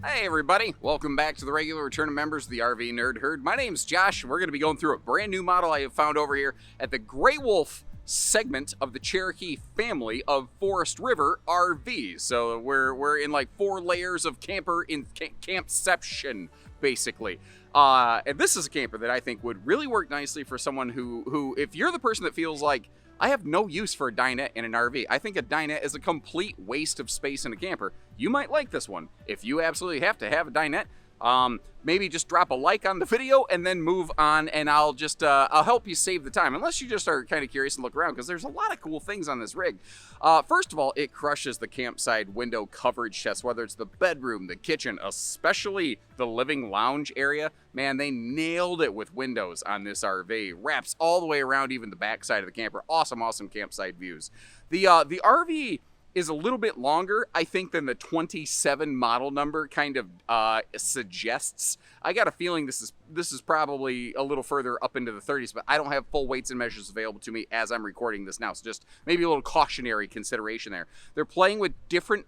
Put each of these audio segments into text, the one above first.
Hey everybody, welcome back to the regular return of members of the RV Nerd Herd. My name's Josh, and we're going to be going through a brand new model I have found over here at the Grey Wolf segment of the Cherokee family of Forest River RVs. So we're in like 4 layers of camper in campception, basically. And this is a camper that I think would really work nicely for someone who, if you're the person that feels like, I have no use for a dinette in an RV. I think a dinette is a complete waste of space in a camper. You might like this one. If you absolutely have to have a dinette, maybe just drop a like on the video and then move on, and I'll help you save the time. Unless you just are kind of curious and look around, because there's a lot of cool things on this rig. First of all, it crushes the campsite window coverage test, whether it's the bedroom, the kitchen, especially the living lounge area. Man, they nailed it with windows on this RV. Wraps all the way around, even the back side of the camper. Awesome campsite views. The RV is a little bit longer, I think, than the 27 model number kind of suggests. I got a feeling this is probably a little further up into the 30s, but I don't have full weights and measures available to me as I'm recording this now, so just maybe a little cautionary consideration there. They're playing with different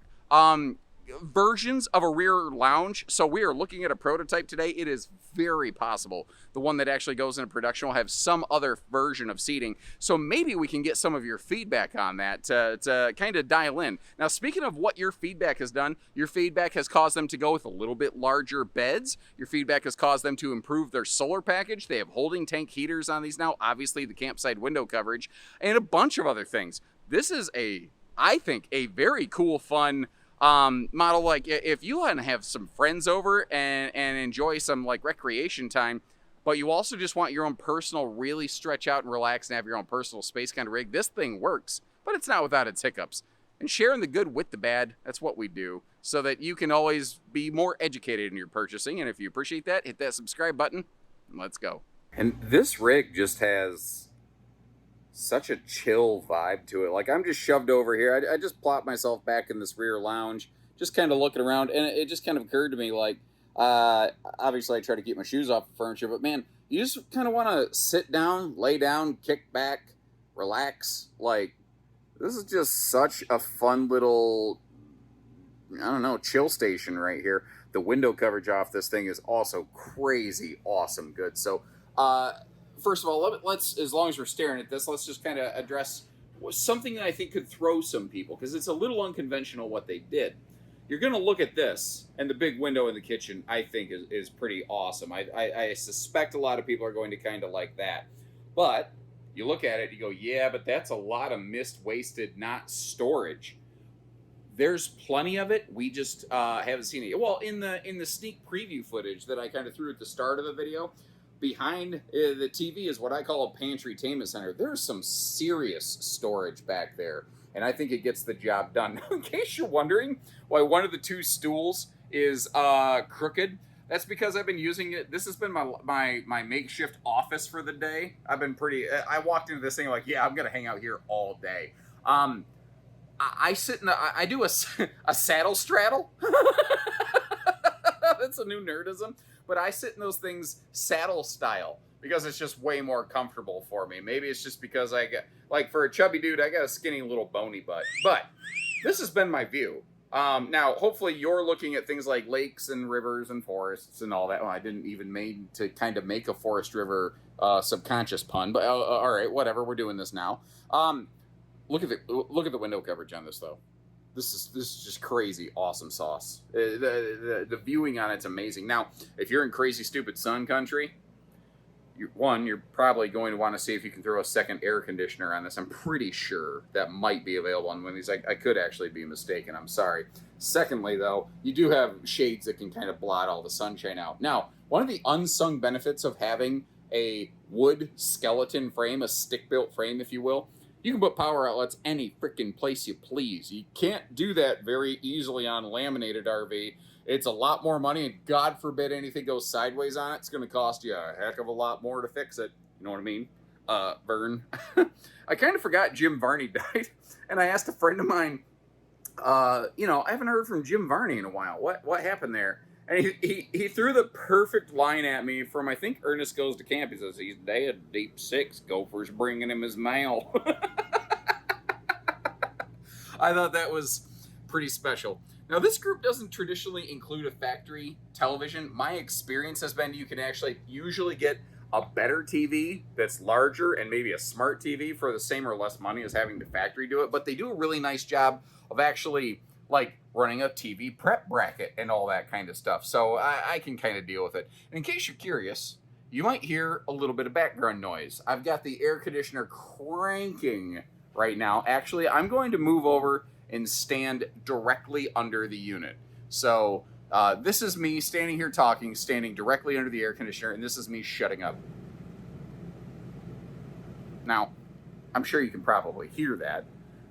versions of a rear lounge, so we are looking at a prototype today. It is very possible the one that actually goes into production will have some other version of seating, so maybe we can get some of your feedback on that to kind of dial in. Now, speaking of what your feedback has done, your feedback has caused them to go with a little bit larger beds. Your feedback has caused them to improve their solar package. They have holding tank heaters on these now, obviously the campsite window coverage, and a bunch of other things. This is I think, a very cool, fun model. Like, if you want to have some friends over and enjoy some like recreation time, but you also just want your own personal, really stretch out and relax and have your own personal space kind of rig, this thing works, but it's not without its hiccups. And sharing the good with the bad, that's what we do, so that you can always be more educated in your purchasing. And if you appreciate that, hit that subscribe button and let's go. And this rig just has such a chill vibe to it. Like, I'm just shoved over here. I just plop myself back in this rear lounge, just kind of looking around, and it just kind of occurred to me, like, obviously I try to keep my shoes off the furniture, but man, you just kind of want to sit down, lay down, kick back, relax. Like, this is just such a fun little, I don't know, chill station right here. The window coverage off this thing is also crazy awesome good. So, first of all, let's, as long as we're staring at this, let's just kind of address something that I think could throw some people, because it's a little unconventional what they did. You're going to look at this, and the big window in the kitchen, I think, is pretty awesome. I suspect a lot of people are going to kind of like that. But you look at it, you go, yeah, but that's a lot of missed, wasted, not storage. There's plenty of it. We just haven't seen it. Well, in the sneak preview footage that I kind of threw at the start of the video, behind the TV is what I call a pantry-tainment center. There's some serious storage back there, and I think it gets the job done. In case you're wondering why one of the 2 stools is crooked, that's because I've been using it. This has been my makeshift office for the day. I walked into this thing like, yeah, I'm gonna hang out here all day. I sit in I do a saddle straddle. That's a new nerdism. But I sit in those things saddle style because it's just way more comfortable for me. Maybe it's just because I got, like, for a chubby dude, I got a skinny little bony butt. But this has been my view. Now, hopefully you're looking at things like lakes and rivers and forests and all that. Well, I didn't even mean to kind of make a forest river subconscious pun, but all right, whatever. We're doing this now. Look at the window coverage on this, though. This is just crazy awesome sauce. The viewing on it's amazing. Now, if you're in crazy stupid sun country, you're probably going to want to see if you can throw a second air conditioner on this. I'm pretty sure that might be available on one of these. I could actually be mistaken. I'm sorry. Secondly, though, you do have shades that can kind of blot all the sunshine out. Now, one of the unsung benefits of having a wood skeleton frame, a stick-built frame, if you will, you can put power outlets any freaking place you please. You can't do that very easily on a laminated RV. It's a lot more money, and God forbid anything goes sideways on it, it's going to cost you a heck of a lot more to fix it. You know what I mean? Vern. I kind of forgot Jim Varney died, and I asked a friend of mine, I haven't heard from Jim Varney in a while. What happened there? And he threw the perfect line at me from, I think, Ernest Goes to Camp. He says, he's dead, deep 6, Gopher's bringing him his mail. I thought that was pretty special. Now, this group doesn't traditionally include a factory television. My experience has been you can actually usually get a better TV that's larger and maybe a smart TV for the same or less money as having the factory do it. But they do a really nice job of actually like running a TV prep bracket and all that kind of stuff. So I can kind of deal with it. And in case you're curious, you might hear a little bit of background noise. I've got the air conditioner cranking right now. Actually, I'm going to move over and stand directly under the unit. So this is me standing here talking, standing directly under the air conditioner, and this is me shutting up. Now, I'm sure you can probably hear that,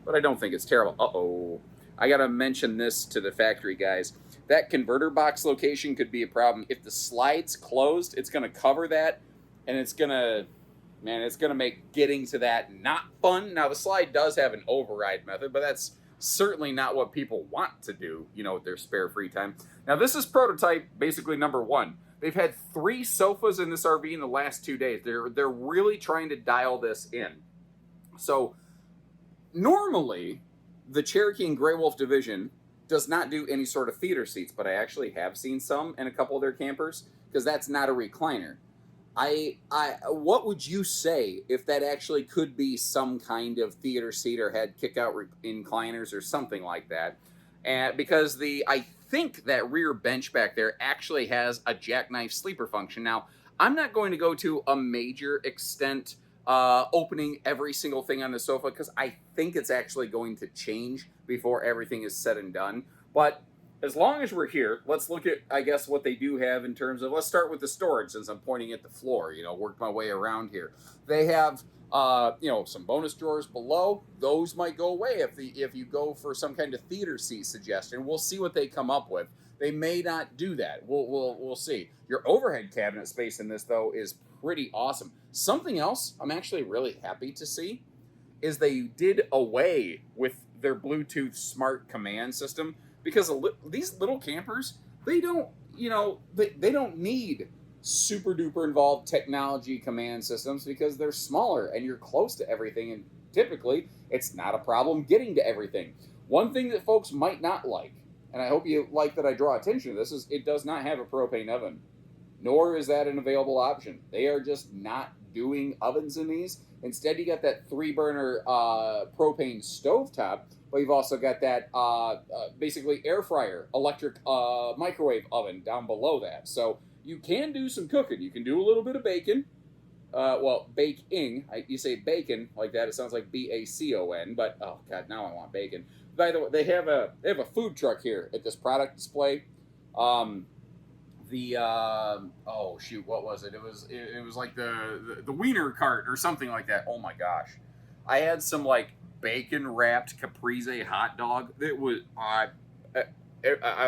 but I don't think it's terrible. Uh-oh. I gotta mention this to the factory guys. That converter box location could be a problem. If the slide's closed, it's gonna cover that, and it's gonna make getting to that not fun. Now, the slide does have an override method, but that's certainly not what people want to do, with their spare free time. Now, this is prototype, basically number 1. They've had 3 sofas in this RV in the last 2 days. They're really trying to dial this in. So, normally, the Cherokee and Grey Wolf division does not do any sort of theater seats, but I actually have seen some in a couple of their campers, because that's not a recliner. What would you say if that actually could be some kind of theater seat or had kick-out incliners or something like that? Because I think that rear bench back there actually has a jackknife sleeper function. Now, I'm not going to go to a major extent opening every single thing on the sofa, because I think it's actually going to change before everything is said and done. But as long as we're here, let's look at, I guess, what they do have in terms of, let's start with the storage, since I'm pointing at the floor, work my way around here. They have, some bonus drawers below. Those might go away if you go for some kind of theater seat suggestion. We'll see what they come up with. They may not do that. We'll see. Your overhead cabinet space in this, though, is pretty awesome. Something else I'm actually really happy to see is they did away with their Bluetooth smart command system. Because these little campers, they don't need super duper involved technology command systems, because they're smaller and you're close to everything, and typically it's not a problem getting to everything. One thing that folks might not like, and I hope you like that I draw attention to this, is it does not have a propane oven, nor is that an available option. They are just not doing ovens in these. Instead, you got that 3-burner propane stovetop, but you've also got that basically air fryer, electric microwave oven down below that. So you can do some cooking. You can do a little bit of bacon. Baking. You say bacon like that, it sounds like BACON, but oh god, now I want bacon. By the way, they have a food truck here at this product display. What was it? It was like the wiener cart or something like that. Oh my gosh, I had some like bacon wrapped caprese hot dog. It was I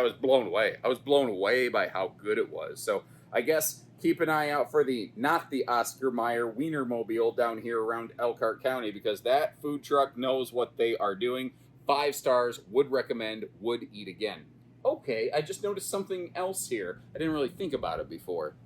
was blown away. I was blown away by how good it was. So I guess keep an eye out for not the Oscar Mayer Wienermobile down here around Elkhart County, because that food truck knows what they are doing. 5 stars, would recommend, would eat again. Okay, I just noticed something else here. I didn't really think about it before.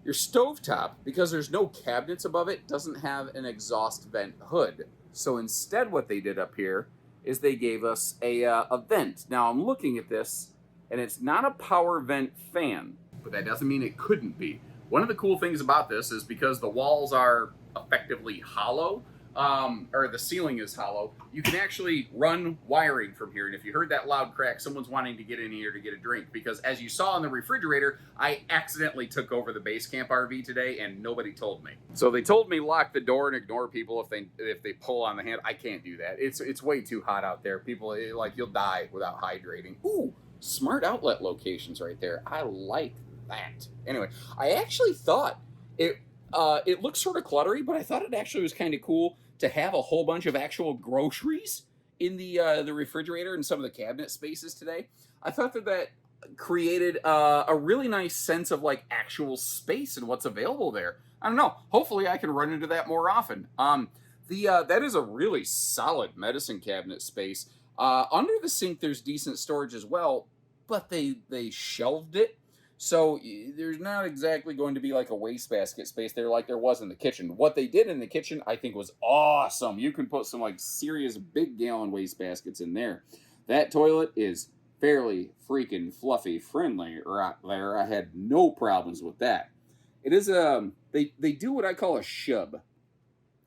Your stovetop, because there's no cabinets above it, doesn't have an exhaust vent hood. So instead what they did up here is they gave us a vent. Now I'm looking at this, and it's not a power vent fan, but that doesn't mean it couldn't be. One of the cool things about this is because the walls are effectively hollow, or the ceiling is hollow, you can actually run wiring from here. And if you heard that loud crack, someone's wanting to get in here to get a drink, because as you saw in the refrigerator, I accidentally took over the base camp RV today and nobody told me. So they told me lock the door and ignore people if they pull on the hand. I can't do that. It's way too hot out there. People, you'll die without hydrating. Ooh, smart outlet locations right there. I like that. Anyway, I actually thought it looked sort of cluttery, but I thought it actually was kind of cool to have a whole bunch of actual groceries in the refrigerator and some of the cabinet spaces today. I thought that created a really nice sense of like actual space and what's available there. I don't know. Hopefully I can run into that more often. That is a really solid medicine cabinet space. Under the sink, there's decent storage as well, but they shelved it. So there's not exactly going to be like a wastebasket space there like there was in the kitchen. What they did in the kitchen, I think, was awesome. You can put some like serious big gallon wastebaskets in there. That toilet is fairly freaking fluffy friendly right there. I had no problems with that. It is they do what I call a shub.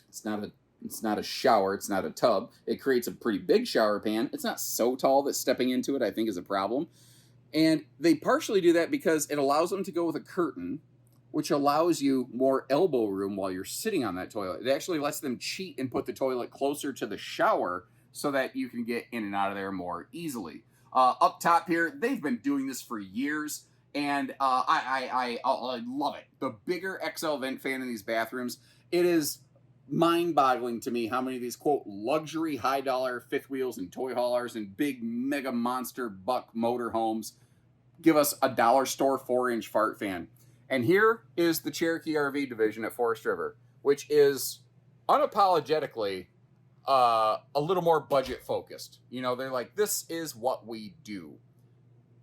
It's not a it's not a shower, it's not a tub. It creates a pretty big shower pan. It's not so tall that stepping into it I think is a problem. And they partially do that because it allows them to go with a curtain, which allows you more elbow room while you're sitting on that toilet. It actually lets them cheat and put the toilet closer to the shower so that you can get in and out of there more easily. Up top here, they've been doing this for years, and I love it. The bigger XL vent fan in these bathrooms, it is mind-boggling to me how many of these, quote, luxury high-dollar fifth wheels and toy haulers and big mega monster buck motorhomes give us a dollar store 4-inch fart fan. And here is the Cherokee RV division at Forest River, which is unapologetically a little more budget focused. You know, they're like, this is what we do.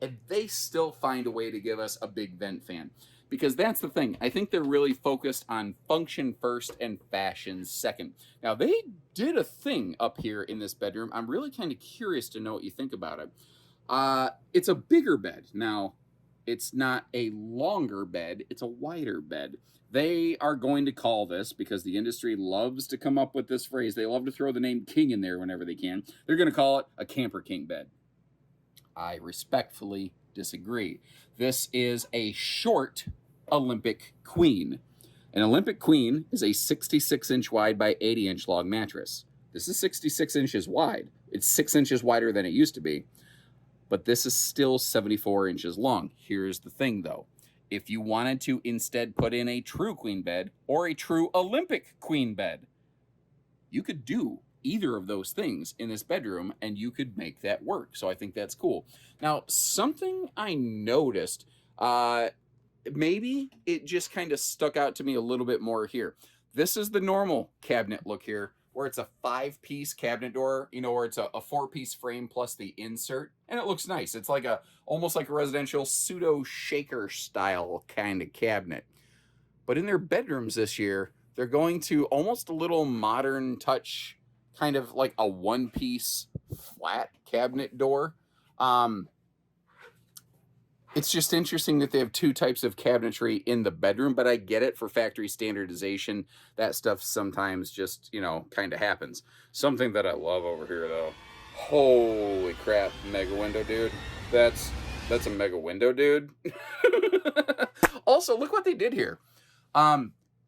And they still find a way to give us a big vent fan. Because that's the thing. I think they're really focused on function first and fashion second. Now, they did a thing up here in this bedroom. I'm really kind of curious to know what you think about it. It's a bigger bed. Now, it's not a longer bed. It's a wider bed. They are going to call this, because the industry loves to come up with this phrase, they love to throw the name king in there whenever they can. They're going to call it a camper king bed. I respectfully disagree. This is a short Olympic queen. An Olympic queen is a 66-inch wide by 80-inch long mattress. This is 66 inches wide. It's 6 inches wider than it used to be. But this is still 74 inches long. Here's the thing, though. If you wanted to instead put in a true queen bed or a true Olympic queen bed, you could do either of those things in this bedroom and you could make that work. So I think that's cool. Now, something I noticed, maybe it just kind of stuck out to me a little bit more here. This is the normal cabinet look here, where it's a 5-piece cabinet door, you know, where it's a 4-piece frame plus the insert, and it looks nice. It's like almost like a residential pseudo shaker style kind of cabinet. But in their bedrooms this year, they're going to almost a little modern touch, kind of like a 1-piece flat cabinet door. It's just interesting that they have 2 types of cabinetry in the bedroom, but I get it for factory standardization. That stuff sometimes just, you know, kind of happens. Something that I love over here, though. Holy crap, mega window, dude. That's a mega window, dude. Also, look what they did here.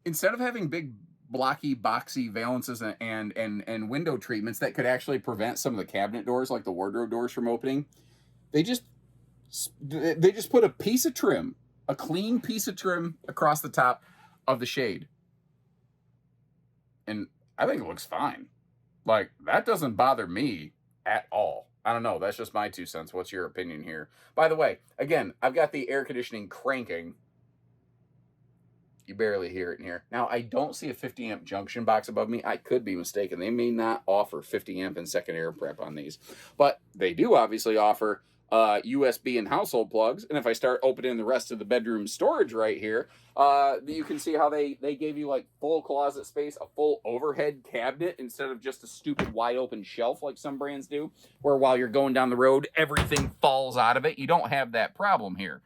Instead of having big blocky, boxy valances and window treatments that could actually prevent some of the cabinet doors, like the wardrobe doors, from opening, they just put a piece of trim, a clean piece of trim across the top of the shade. And I think it looks fine. Like, that doesn't bother me at all. I don't know. That's just my 2 cents. What's your opinion here? By the way, again, I've got the air conditioning cranking. You barely hear it in here. Now, I don't see a 50 amp junction box above me. I could be mistaken. They may not offer 50 amp and second air prep on these. But they do obviously offer USB and household plugs. And if I start opening the rest of the bedroom storage right here, you can see how they gave you like full closet space, a full overhead cabinet instead of just a stupid wide open shelf like some brands do, where while you're going down the road, everything falls out of it. You don't have that problem here.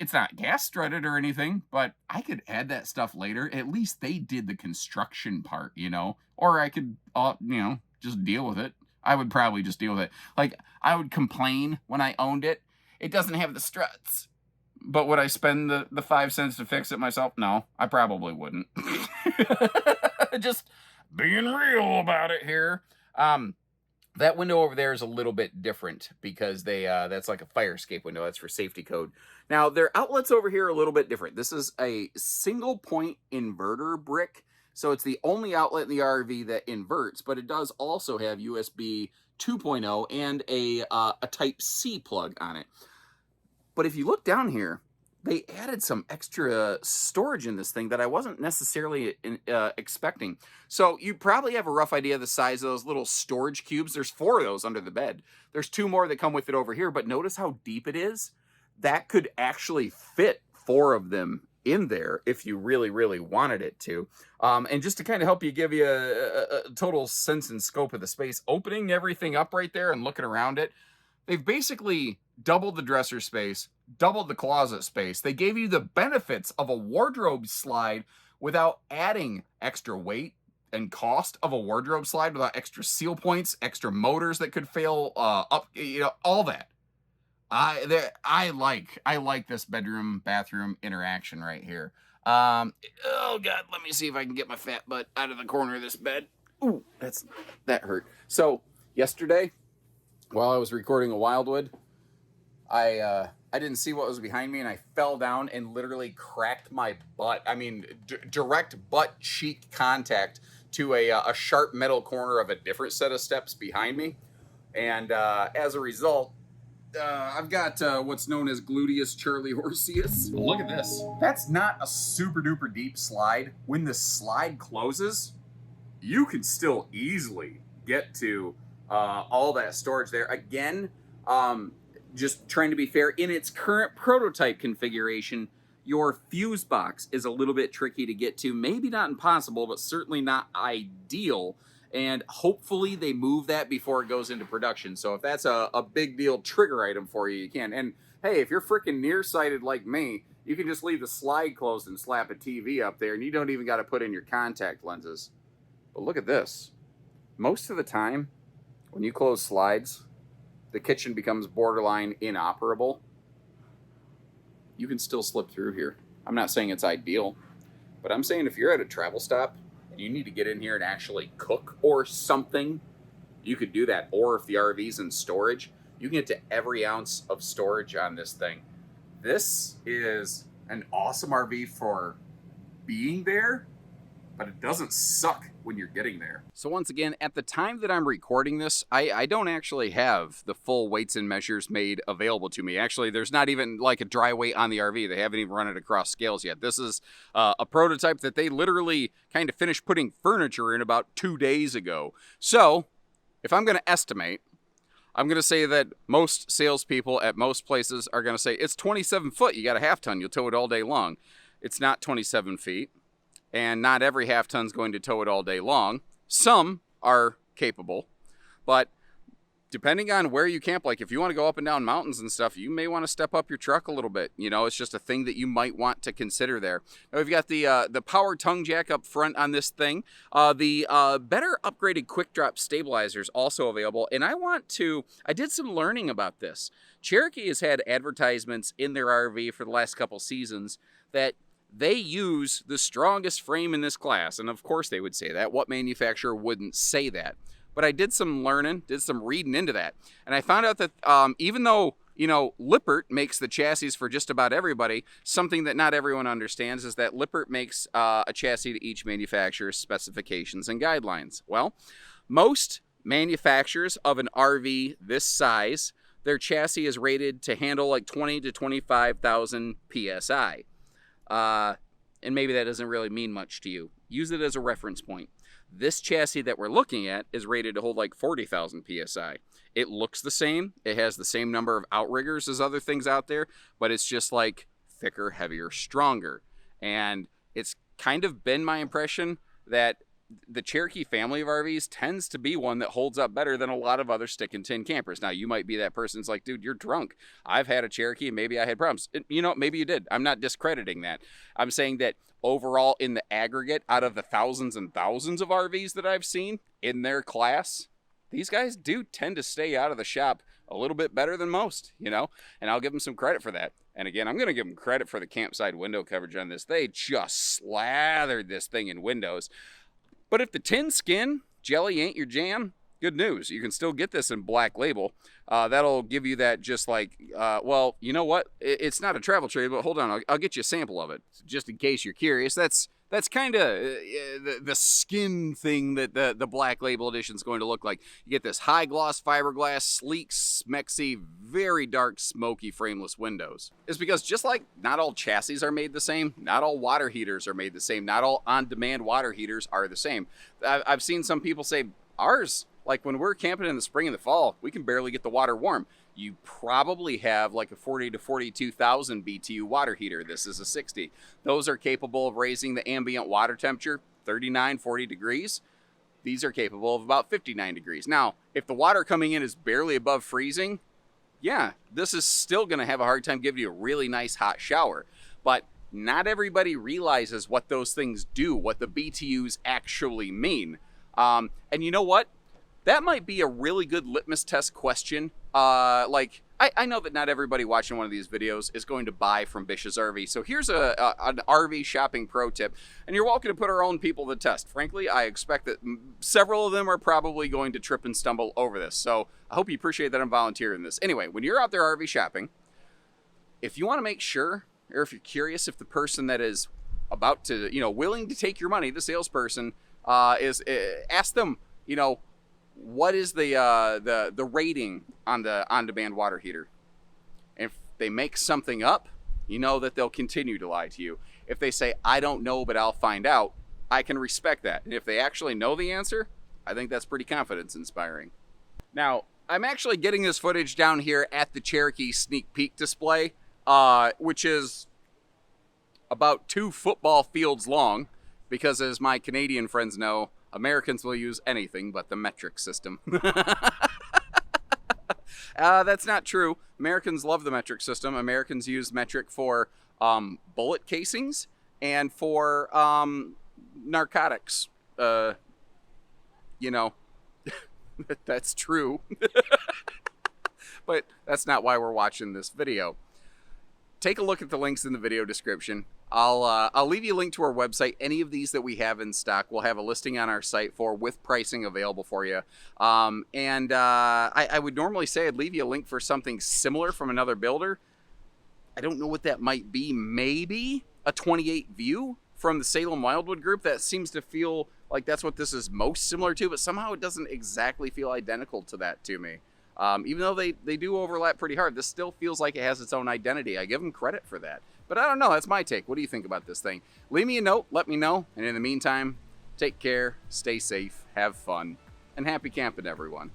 It's not gas strutted or anything, but I could add that stuff later. At least they did the construction part, you know, or I could, just deal with it. I would probably just deal with it. Like, I would complain when I owned it. It doesn't have the struts. But would I spend the 5 cents to fix it myself? No, I probably wouldn't. Just being real about it here. That window over there is a little bit different because that's like a fire escape window. That's for safety code. Now, their outlets over here are a little bit different. This is a single point inverter brick. So it's the only outlet in the RV that inverts, but it does also have USB 2.0 and a Type-C plug on it. But if you look down here, they added some extra storage in this thing that I wasn't necessarily expecting. So you probably have a rough idea of the size of those little storage cubes. There's 4 of those under the bed. There's 2 more that come with it over here, but notice how deep it is. That could actually fit 4 of them in there if you really, really wanted it to. And just to kind of help you give you a total sense and scope of the space, opening everything up right there and looking around it, They've basically doubled the dresser space, doubled the closet space. They gave you the benefits of a wardrobe slide without adding extra weight and cost of a wardrobe slide, without extra seal points, extra motors that could fail up, all that. I like this bedroom bathroom interaction right here. Oh God, let me see if I can get my fat butt out of the corner of this bed. Ooh, that hurt. So yesterday, while I was recording a Wildwood, I didn't see what was behind me, and I fell down and literally cracked my butt. I mean, direct butt cheek contact to a sharp metal corner of a different set of steps behind me, and as a result, I've got what's known as gluteus Charlie horseus. Look at this. That's not a super duper deep slide. When the slide closes, you can still easily get to all that storage there. Again, just trying to be fair, in its current prototype configuration, your fuse box is a little bit tricky to get to. Maybe not impossible, but certainly not ideal. And hopefully they move that before it goes into production. So if that's a big deal trigger item for you, you can. And hey, if you're freaking nearsighted like me, you can just leave the slide closed and slap a TV up there, and you don't even got to put in your contact lenses. But look at this. Most of the time, when you close slides, the kitchen becomes borderline inoperable. You can still slip through here. I'm not saying it's ideal, but I'm saying if you're at a travel stop and you need to get in here and actually cook or something, you could do that. Or if the RV's in storage, you can get to every ounce of storage on this thing. This is an awesome RV for being there, but it doesn't suck when you're getting there. So once again, at the time that I'm recording this, I don't actually have the full weights and measures made available to me. Actually, there's not even like a dry weight on the RV. They haven't even run it across scales yet. This is a prototype that they literally kind of finished putting furniture in about 2 days ago. So if I'm going to estimate, I'm going to say that most salespeople at most places are going to say, it's 27 foot. You got a half ton. You'll tow it all day long. It's not 27 feet. And not every half ton's going to tow it all day long. Some are capable, but depending on where you camp, like if you want to go up and down mountains and stuff, you may want to step up your truck a little bit. You know, it's just a thing that you might want to consider there. Now we've got the power tongue jack up front on this thing. The better upgraded quick drop stabilizers also available. And I did some learning about this. Cherokee has had advertisements in their RV for the last couple seasons that they use the strongest frame in this class. And of course they would say that. What manufacturer wouldn't say that? But I did some learning, did some reading into that. And I found out that even though, Lippert makes the chassis for just about everybody, something that not everyone understands is that Lippert makes a chassis to each manufacturer's specifications and guidelines. Well, most manufacturers of an RV this size, their chassis is rated to handle like 20 to 25,000 PSI. And maybe that doesn't really mean much to you. Use it as a reference point. This chassis that we're looking at is rated to hold like 40,000 PSI. It looks the same. It has the same number of outriggers as other things out there, but it's just like thicker, heavier, stronger. And it's kind of been my impression that the Cherokee family of RVs tends to be one that holds up better than a lot of other stick and tin campers. Now, you might be that person that's like, dude, you're drunk. I've had a Cherokee and maybe I had problems. Maybe you did. I'm not discrediting that. I'm saying that overall in the aggregate, out of the thousands and thousands of RVs that I've seen in their class, these guys do tend to stay out of the shop a little bit better than most, and I'll give them some credit for that. And again, I'm going to give them credit for the campsite window coverage on this. They just slathered this thing in windows. But if the tin skin jelly ain't your jam, good news. You can still get this in black label. That'll give you that just like, well, you know what? It's not a travel trade, but hold on. I'll get you a sample of it. Just in case you're curious. That's kind of the skin thing that the black label edition is going to look like. You get this high gloss fiberglass, sleek, smexy, very dark, smoky, frameless windows. It's because just like not all chassis are made the same, not all water heaters are made the same, not all on-demand water heaters are the same. I've seen some people say, ours, like when we're camping in the spring and the fall, we can barely get the water warm. You probably have like a 40 to 42,000 BTU water heater. This is a 60. Those are capable of raising the ambient water temperature 39, 40 degrees. These are capable of about 59 degrees. Now, if the water coming in is barely above freezing, yeah, this is still going to have a hard time giving you a really nice hot shower. But not everybody realizes what those things do, what the BTUs actually mean. And you know what? That might be a really good litmus test question. I know that not everybody watching one of these videos is going to buy from Bish's RV. So here's an RV shopping pro tip. And you're welcome to put our own people to the test. Frankly, I expect that several of them are probably going to trip and stumble over this. So I hope you appreciate that I'm volunteering this. Anyway, when you're out there RV shopping, if you want to make sure, or if you're curious if the person that is about to, willing to take your money, the salesperson, ask them, what is the rating on the on-demand water heater? If they make something up, you know that they'll continue to lie to you. If they say, I don't know, but I'll find out, I can respect that. And if they actually know the answer, I think that's pretty confidence-inspiring. Now, I'm actually getting this footage down here at the Cherokee sneak peek display, which is about 2 football fields long, because as my Canadian friends know, Americans will use anything but the metric system. That's not true. Americans love the metric system. Americans use metric for bullet casings and for narcotics. That's true. But that's not why we're watching this video. Take a look at the links in the video description. I'll leave you a link to our website. Any of these that we have in stock, we'll have a listing on our site for with pricing available for you. I would normally say I'd leave you a link for something similar from another builder. I don't know what that might be. Maybe a 28 View from the Salem Wildwood group. That seems to feel like that's what this is most similar to, but somehow it doesn't exactly feel identical to that to me. Even though they do overlap pretty hard, this still feels like it has its own identity. I give them credit for that. But I don't know. That's my take. What do you think about this thing? Leave me a note. Let me know. And in the meantime, take care, stay safe, have fun, and happy camping, everyone.